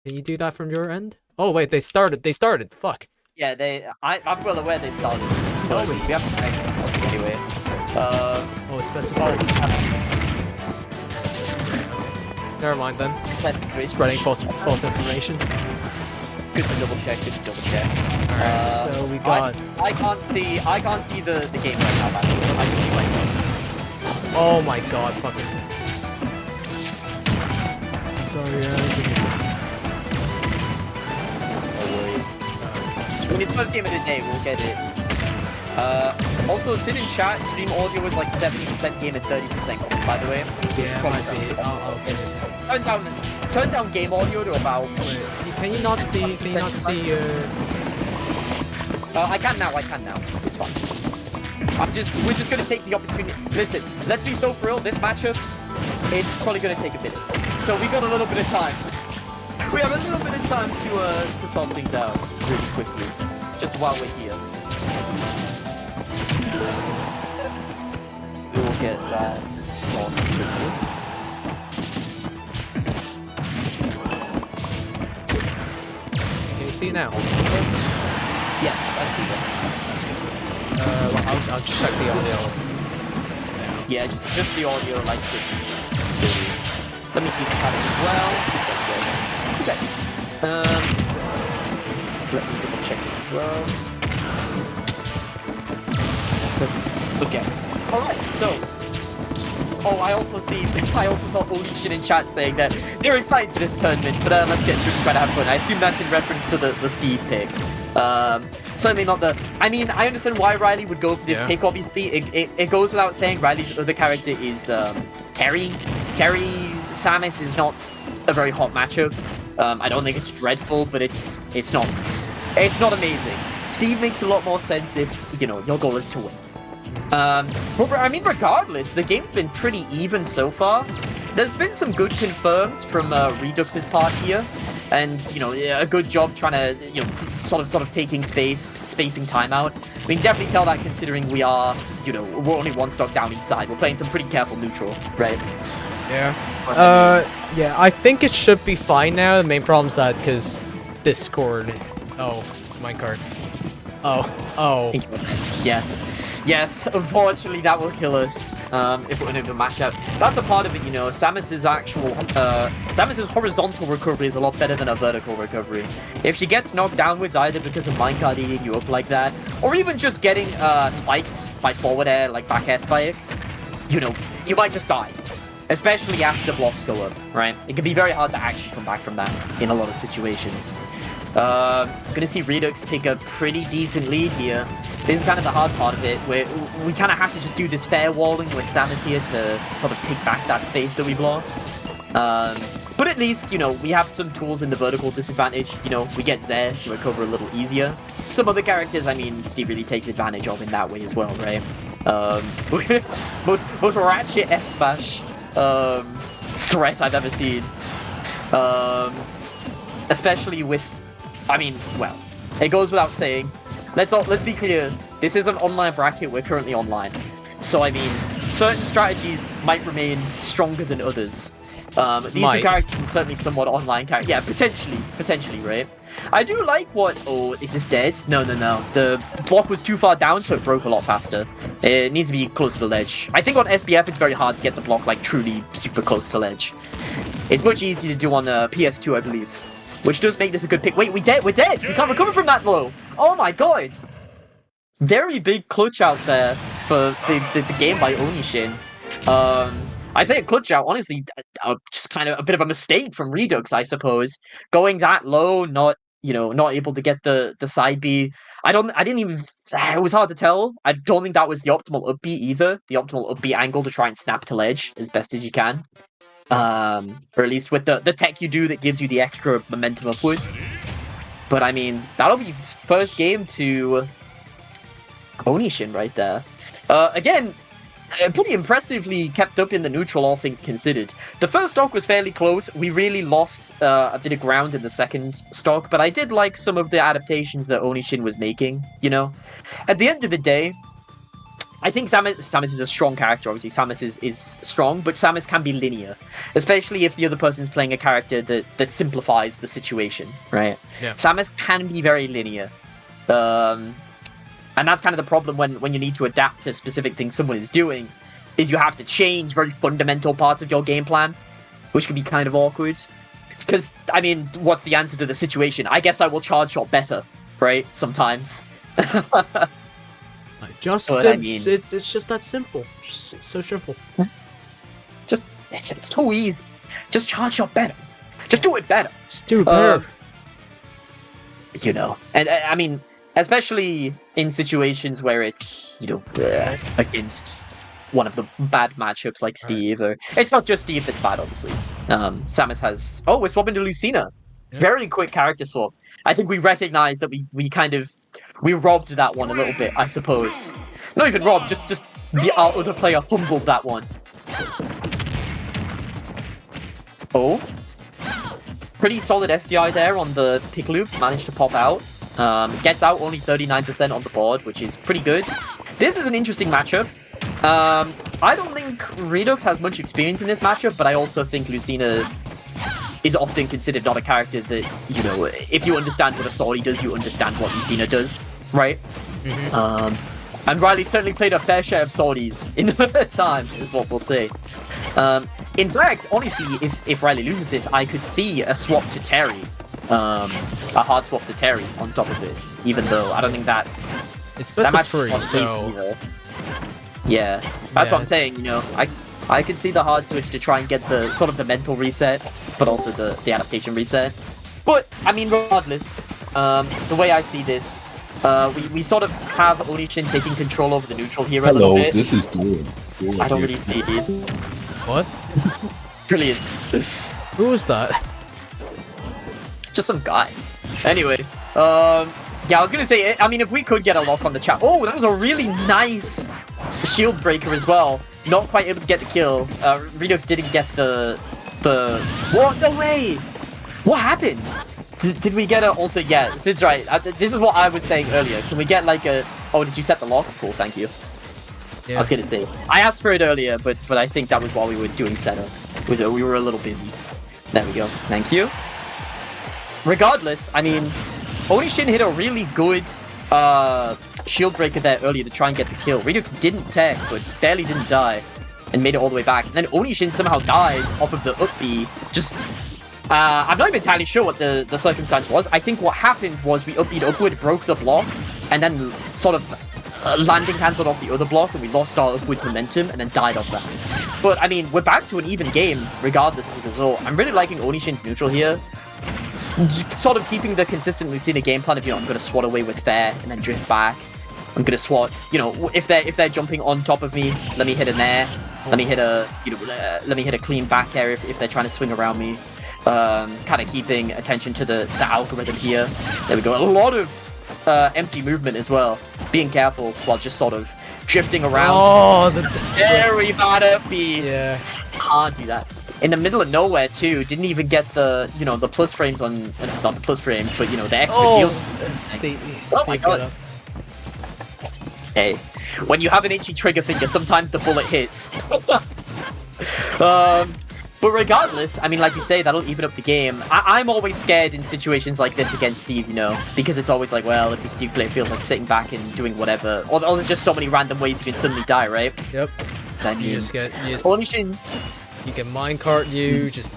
Can you do that from your end? Oh wait, they started. They started. Fuck. Yeah, I'm well aware they started. But wait. we have to make something anyway. Oh, it's best of Well, three. It's best of three. Okay. Never mind then. Spreading false information. Good to double check. Good to double check. Alright, so we got. I can't see the game right now, man. I just see myself. Oh my god, fucking. Sorry, give me a second. No worries. When it's first game of the day, we'll get it. Also, Shin in chat, stream audio is like 70% game and 30% off, by the way. So Yeah, it might be. I'll get this. Turn down game audio to about. Wait, can you not see? Can you not see? I can now. It's fine. We're just gonna take the opportunity. Listen, let's be so thrilled. This matchup, it's probably gonna take a minute. So we got a little bit of time. We have a little bit of time to sort things out really quickly, just while we're here. We will get that sorted quickly. Can you see now? Yes, I see this. That's good. Well, I'll just check the audio. Yeah, just the audio, like let me keep chatting as well. Okay. Let me double check this as well. Okay. Alright, so. Oh, I also saw Shin in chat saying that they're excited for this tournament, but let's get to it and try to have fun. I assume that's in reference to the Steve pick. Certainly not the. I mean, I understand why Riley would go for this pick. Obviously, it goes without saying. Riley's other character is Terry. Terry Samus is not a very hot matchup. I don't think it's dreadful, but it's not amazing. Steve makes a lot more sense if your goal is to win. But I mean, regardless, the game's been pretty even so far. There's been some good confirms from Redux's part here. And, a good job trying to, sort of taking spacing time out. We can definitely tell that considering we are, we're only one stock down each side. We're playing some pretty careful neutral, right? Yeah. Yeah, I think it should be fine now. The main problem is that because Discord. Oh, minecart. Oh. Yes, unfortunately that will kill us if we're in a match out. That's a part of it, Samus's horizontal recovery is a lot better than her vertical recovery. If she gets knocked downwards either because of minecart eating you up like that, or even just getting spiked by forward air, like back air spike, you might just die. Especially after blocks go up, right? It can be very hard to actually come back from that in a lot of situations. Gonna see Redux take a pretty decent lead here. This is kind of the hard part of it, where we kind of have to just do this fair walling with Samus here to sort of take back that space that we've lost. But at least, we have some tools in the vertical disadvantage. We get Zed to recover a little easier. Some other characters, I mean, Steve really takes advantage of in that way as well, right? Most ratchet F-smash threat I've ever seen. Especially with... I mean, well, it goes without saying. Let's be clear. This is an online bracket. We're currently online. So, I mean, certain strategies might remain stronger than others. These two characters are certainly somewhat online characters. Yeah, potentially, right? I do like what... Oh, is this dead? No. The block was too far down, so it broke a lot faster. It needs to be close to the ledge. I think on SBF, it's very hard to get the block, like, truly super close to the ledge. It's much easier to do on PS2, I believe. Which does make this a good pick. Wait, we're dead! We can't recover from that blow! Oh my god! Very big clutch out there for the game by Shin. I say a clutch out, honestly, just kind of a bit of a mistake from Redux, I suppose. Going that low, not able to get the side B. I didn't even... It was hard to tell. I don't think that was the optimal up B either. The optimal up B angle to try and snap to ledge as best as you can. Or at least with the tech you do that gives you the extra momentum upwards. But I mean, that'll be first game to Shin right there. Again, pretty impressively kept up in the neutral, all things considered. The first stock was fairly close. We really lost a bit of ground in the second stock, but I did like some of the adaptations that Shin was making, At the end of the day, I think Samus is a strong character. Obviously, Samus is strong, but Samus can be linear, especially if the other person is playing a character that simplifies the situation, right? Yeah. Samus can be very linear, and that's kind of the problem when you need to adapt to specific things someone is doing, is you have to change very fundamental parts of your game plan, which can be kind of awkward. Because, I mean, what's the answer to the situation? I guess I will charge shot better, right? Sometimes. It's just that simple. Just so simple. It's too easy. Just charge shot better. Just do it better. Just do it better. You know, and I mean, especially in situations where it's, you know, against one of the bad matchups like Steve, or it's not just Steve that's bad, obviously. Samus has... Oh, we're swapping to Lucina. Yeah. Very quick character swap. I think we recognize that we robbed that one a little bit, I suppose. Not even robbed, just our other player fumbled that one. Oh. Pretty solid SDI there on the pick loop, managed to pop out. Gets out only 39% on the board, which is pretty good. This is an interesting matchup. I don't think Redux has much experience in this matchup, but I also think Lucina is often considered not a character that, you know, if you understand what a Saudi does, you understand what Lucina does, right? Mm-hmm. And Riley certainly played a fair share of Saudis in her time, is what we'll say. In fact, honestly, if Riley loses this, I could see a swap to Terry. A hard swap to Terry on top of this, even though I don't think that... It's best of 3, so... Yeah, that's what I'm saying, you know, I could see the hard switch to try and get the sort of the mental reset, but also the adaptation reset. But, I mean, regardless, the way I see this, we sort of have Onishin taking control over the neutral here a little bit. This is good. I don't really see it. What? Brilliant. Who was that? Just some guy. Anyway, yeah, I was gonna say, I mean, if we could get a lock on the chat. Oh, that was a really nice shield breaker as well. Not quite able to get the kill. Redux didn't get the... What? No way! What happened? Did we get a... Also, yeah, Sid's right. This is what I was saying earlier. Can we get like a... Oh, did you set the lock? Cool, thank you. Yeah. I was gonna say. I asked for it earlier, but I think that was while we were doing setup. We were a little busy. There we go. Thank you. Regardless, I mean... Onishin hit a really good shield breaker there earlier to try and get the kill. Redux didn't tech, but barely didn't die, and made it all the way back. And then Onishin somehow died off of the up B. Just, I'm not even entirely sure what the circumstance was. I think what happened was we up B'd upward, broke the block, and then sort of landing cancelled off the other block, and we lost our upwards momentum, and then died off that. But, I mean, we're back to an even game, regardless as a result. I'm really liking Onishin's neutral here. Sort of keeping the consistent Lucina game plan of, you know, I'm going to swat away with fair and then drift back. I'm going to swat, you know, if they're jumping on top of me, let me hit an air. Let me hit a, you know, let me hit a clean back air if they're trying to swing around me. Kind of keeping attention to the algorithm here. There we go. A lot of empty movement as well. Being careful while just sort of drifting around. Oh, very bad up B. Yeah. Can't do that. In the middle of nowhere too. Didn't even get the, you know, the plus frames on, not the plus frames, but you know, the extra shield. Oh my god. Hey, when you have an itchy trigger finger, sometimes the bullet hits. But regardless, I mean, like you say, that'll even up the game. I'm always scared in situations like this against Steve, you know, because it's always like, well, if the Steve player feels like sitting back and doing whatever, or there's just so many random ways you can suddenly die, right? Yep. But I mean, you can minecart you, just,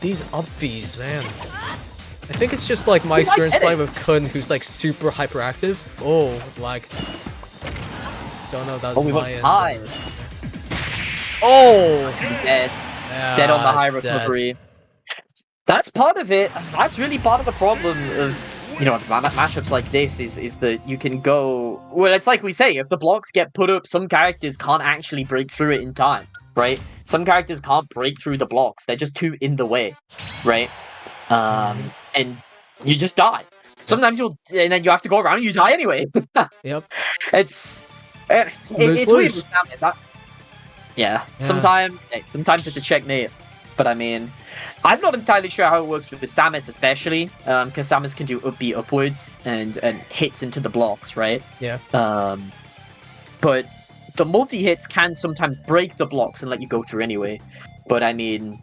these upbees, man. I think it's just like my experience playing with Kun, who's like super hyperactive. Oh, lag. Don't know if that was my end. High. Oh! Dead. Yeah, dead on the high recovery. That's part of it. That's really part of the problem of, you know, matchups like this is that you can go... Well, it's like we say, if the blocks get put up, some characters can't actually break through it in time, right? Some characters can't break through the blocks. They're just too in the way, right? And you just die. Sometimes and then you have to go around and you die anyway. Yep. It's weird with Samus. Yeah. Sometimes it's a checkmate. But I mean, I'm not entirely sure how it works with Samus, especially because Samus can do up B upwards and hits into the blocks, right? Yeah. But the multi-hits can sometimes break the blocks and let you go through anyway. But I mean,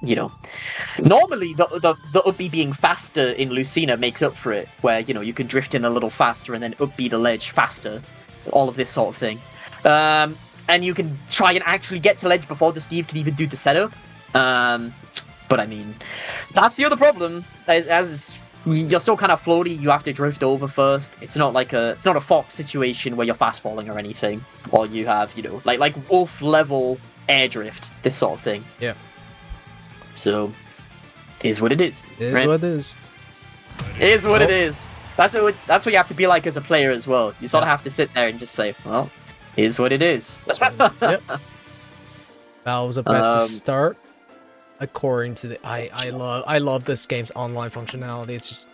you know, normally the up B being faster in Lucina makes up for it, where, you know, you can drift in a little faster and then up B the ledge faster, all of this sort of thing. And you can try and actually get to ledge before the Steve can even do the setup. But I mean, that's the other problem. As you're still kind of floaty, you have to drift over first. It's not a Fox situation where you're fast falling or anything, or you have, you know, like Wolf level air drift, this sort of thing. Yeah. So, it is what it is. It is right? what it is. It is what it is. That's what you have to be like as a player as well. You sort of have to sit there and just say, well, it is what it is. Yep. Battle's about to start. According to the I love this game's online functionality. It's just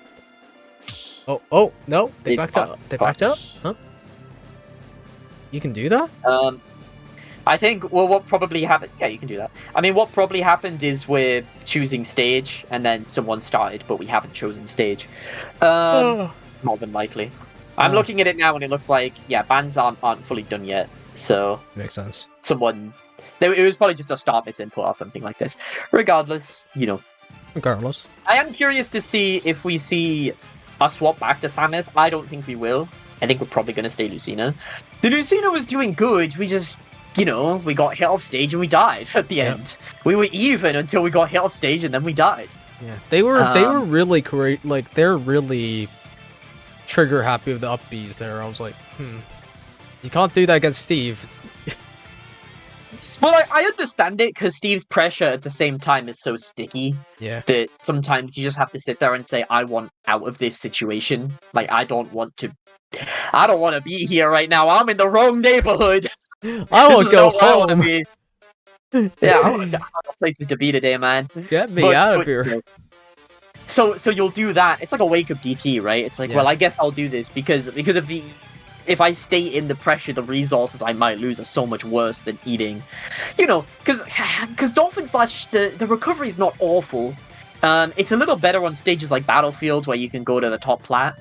oh no, they backed up. They backed up? Huh? You can do that? I think, well, what probably happened... Yeah, you can do that. I mean, what probably happened is we're choosing stage, and then someone started, but we haven't chosen stage. More than likely. I'm looking at it now, and it looks like, yeah, bans aren't fully done yet, so... Makes sense. Someone... It was probably just a start miss input or something like this. Regardless, you know. Regardless. I am curious to see if we see a swap back to Samus. I don't think we will. I think we're probably going to stay Lucina. The Lucina was doing good, we just... You know, we got hit off stage and we died at the end. We were even until we got hit off stage and then we died. Yeah, they were really great. Like, they're really trigger happy with the up Bs there. I was like, you can't do that against Steve. Well, I understand it because Steve's pressure at the same time is so sticky. Yeah. That sometimes you just have to sit there and say, I want out of this situation. Like, I don't want to be here right now. I'm in the wrong neighborhood. I want to go home. Yeah, I want places to be today, man. Get me out of here. So you'll do that. It's like a wake up DP, right? It's like, well, I guess I'll do this because if I stay in the pressure, the resources I might lose are so much worse than eating. You know, because Dolphin Slash, the recovery is not awful. It's a little better on stages like Battlefield where you can go to the top plat.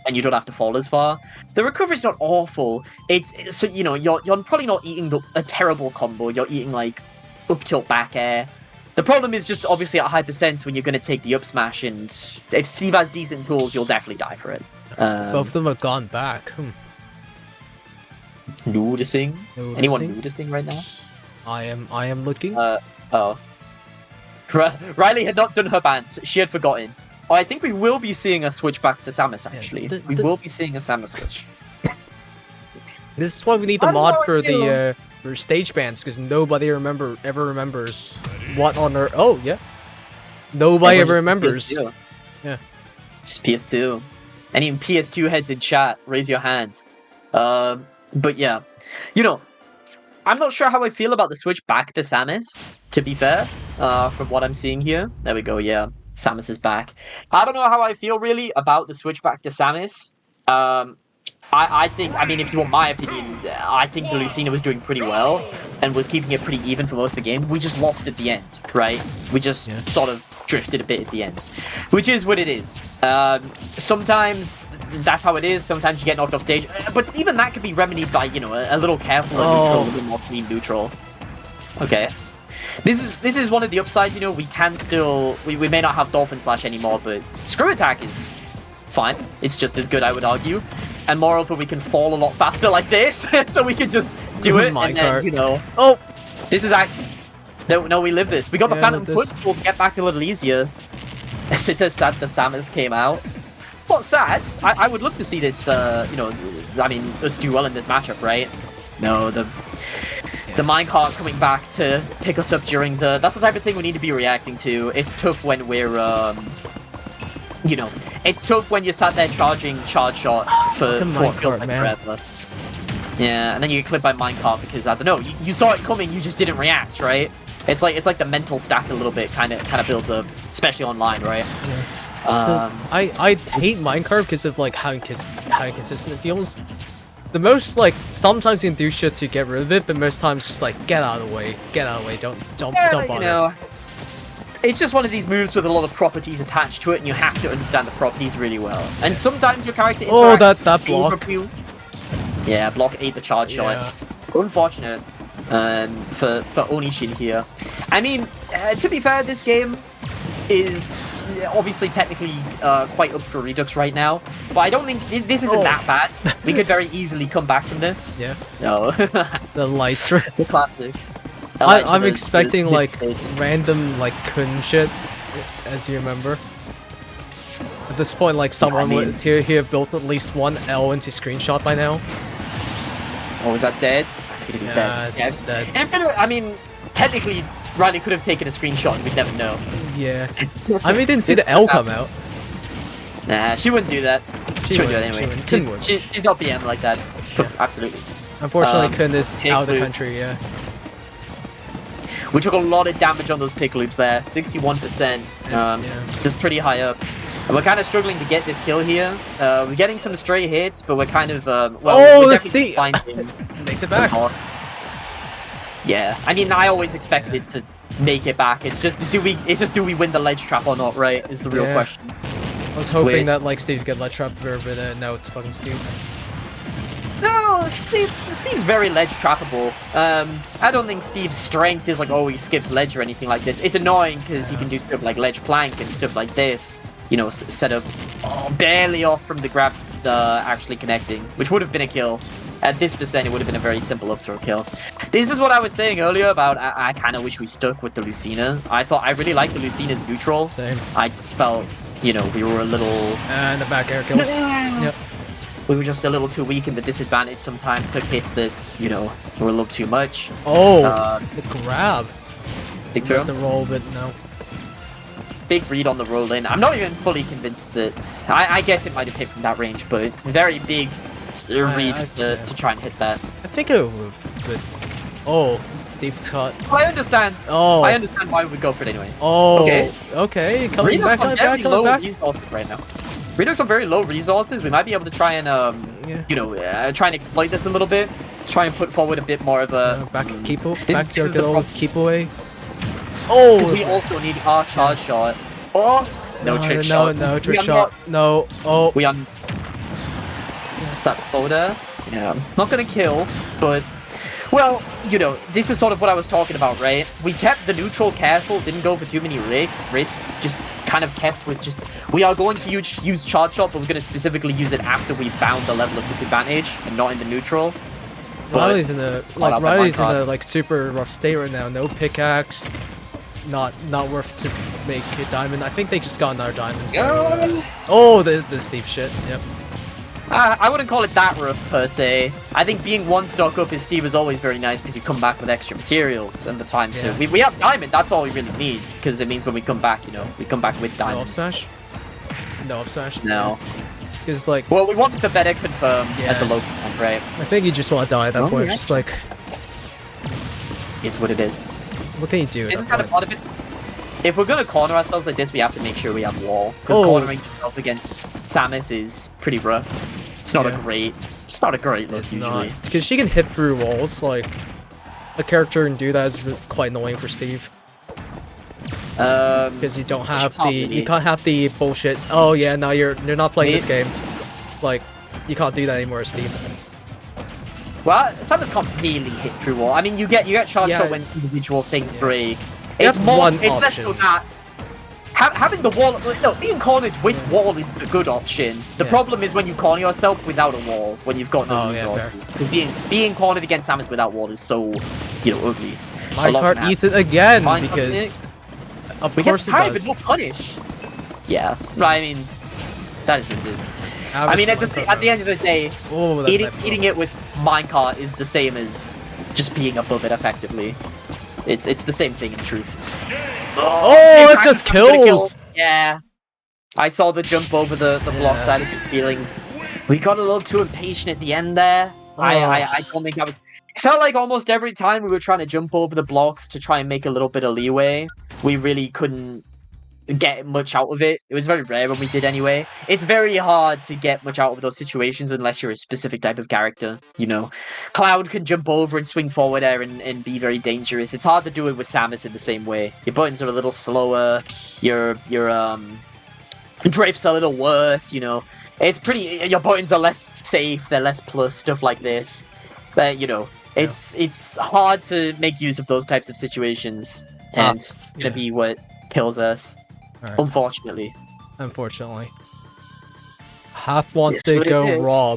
And you don't have to fall as far. The recovery's not awful. It's so, you know, you're probably not eating a terrible combo. You're eating like up tilt back air. The problem is just obviously at high percents when you're going to take the up smash, and if Steve has decent tools, you'll definitely die for it. Both of them have gone back. Noticing? Anyone noticing right now? I am looking. Oh. Riley had not done her bans. She had forgotten. Oh, I think we will be seeing a switch back to Samus, actually. We will be seeing a Samus switch. This is why we need the mod for the for stage bans, because nobody ever remembers what on earth. Oh, yeah. Nobody ever remembers. PS2. Yeah. Just PS2. Any PS2 heads in chat, raise your hand. But yeah. You know, I'm not sure how I feel about the switch back to Samus, to be fair, from what I'm seeing here. There we go, yeah. Samus is back. I don't know how I feel really about the switch back to Samus. I think, I mean, if you want my opinion, I think the Lucina was doing pretty well and was keeping it pretty even for most of the game. We just lost at the end, right? We just sort of drifted a bit at the end, which is what it is. Sometimes that's how it is. Sometimes you get knocked off stage, but even that could be remedied by, you know, a little careful neutral, a little more clean neutral. Okay. This is one of the upsides, you know, we can still... We may not have Dolphin Slash anymore, but Screw Attack is fine. It's just as good, I would argue. And moreover, we can fall a lot faster like this, so we can just do it, and then, you know... Oh! This is actually... No, we live this. We got the Phantom Foot, we'll get back a little easier. It's just sad the Samus came out. Not sad. I would love to see this, you know... I mean, us do well in this matchup, right? No, the minecart coming back to pick us up during the... That's the type of thing we need to be reacting to. It's tough when we're, you know, it's tough when you're sat there charging charge shot for what feels like forever. Yeah, and then you get clipped by minecart because, I don't know, you saw it coming, you just didn't react, right? It's like the mental stack a little bit kind of builds up, especially online, right? Yeah. I hate minecart because of like how inconsistent it feels. The most, like, sometimes you can do shit to get rid of it, but most times just like get out of the way, don't bother. You know, it's just one of these moves with a lot of properties attached to it, and you have to understand the properties really well. And sometimes your character interacts that block. Yeah, block 8 the charge shot. Unfortunate for Onishin here. I mean, to be fair, this game is obviously technically quite up for Redux right now, but I don't think this isn't that bad. We could very easily come back from this. Yeah. No. The Lytra. The classic. I'm expecting like random like Kun shit, as you remember. At this point, like someone would here built at least one L into screenshot by now. Oh, is that dead? That's gonna be dead. It's dead. Infinite, I mean, technically, Riley could have taken a screenshot and we'd never know. Yeah. I mean, didn't see the L come out. Nah, she wouldn't do that. She wouldn't do it anyway. She's not BM like that. Yeah. Absolutely. Unfortunately, Kun is out of the country, yeah. We took a lot of damage on those pick loops there. 61%. Just pretty high up. And we're kind of struggling to get this kill here. We're getting some stray hits, but we're kind of, we're that's the... Makes it back. Yeah, I mean, I always expected it to make it back. It's just, do we win the ledge trap or not, right? Is the real question. I was hoping that, like, Steve could get ledge trap, but no, it's fucking Steve. No, Steve's very ledge trappable. I don't think Steve's strength is like, oh, he skips ledge or anything like this. It's annoying because he can do stuff like ledge plank and stuff like this. You know, set up barely off from the grab, actually connecting, which would have been a kill. At this percent, it would have been a very simple up throw kill. This is what I was saying earlier about I kind of wish we stuck with the Lucina. I really liked the Lucina's neutral. Same. I felt, you know, we were a little... And the back air kills. Yep. We were just a little too weak in the disadvantage sometimes. Took hits that, you know, were a little too much. Oh, the grab. Big throw? The roll, but no. Big read on the roll in. I'm not even fully convinced that... I guess it might have hit from that range, but very big read to try and hit that. I think it would have, but... Oh, Steve cut. I understand. Oh. I understand why we would go for it anyway. Oh, okay. Coming back. Resources right now. Redux on very low resources. We might be able to try and, you know, try and exploit this a little bit. Try and put forward a bit more of a... back to your good old keep away. Oh! Because we also need our charge shot. Oh! No trick shot. No trick shot. No. Oh. We on... Is that folder? Yeah. Not gonna kill, but... Well, you know, this is sort of what I was talking about, right? We kept the neutral careful, didn't go for too many risks, just kind of kept with just... We are going to use charge shot, but we're going to specifically use it after we found the level of disadvantage, and not in the neutral. Riley's in a like super rough state right now. No pickaxe, not worth to make a diamond. I think they just got another diamond. So, oh, the Steve shit. Yep. I wouldn't call it that rough per se. I think being one stock up as Steve is always very nice because you come back with extra materials and the time to. We have diamond. That's all we really need because it means when we come back, you know, we come back with diamond. No up smash. No up smash. No. Because like. Well, we want the better confirm at the local point, right? I think you just want to die at that point. It's just like. Is what it is. What can you do? This is kind of part of it. If we're gonna corner ourselves like this, we have to make sure we have wall. Because cornering yourself against Samus is pretty rough. It's not a great look usually. Because she can hit through walls. Like a character can do that is quite annoying for Steve. Because you don't have you can't have the bullshit. Oh yeah, now you're not playing this game. Like you can't do that anymore, Steve. Well, Samus can't really hit through wall. I mean, you get charge shot when individual things break. It's less than that. Having the wall, no, being cornered with wall is the good option. The problem is when you corner yourself without a wall, when you've got no resources. Because being cornered against Samus without wall is so, you know, ugly. My card eats it again because, of course it does. But no punish. Yeah, right. I mean, that is what it is. I mean, at the end of the day, eating it with minecart is the same as just being above it effectively. It's the same thing in truth. Oh, it just kills! Yeah. I saw the jump over the block side of the feeling. We got a little too impatient at the end there. I don't think that was... It felt like almost every time we were trying to jump over the blocks to try and make a little bit of leeway, we really couldn't get much out of it. It was very rare when we did anyway. It's very hard to get much out of those situations unless you're a specific type of character, you know. Cloud can jump over and swing forward air and be very dangerous. It's hard to do it with Samus in the same way. Your buttons are a little slower. Your Drifts a little worse, you know. It's pretty. Your buttons are less safe. They're less plus stuff like this. But you know, it's hard to make use of those types of situations, and it's gonna be what kills us. Right. Unfortunately. Unfortunately. Half wants to go raw,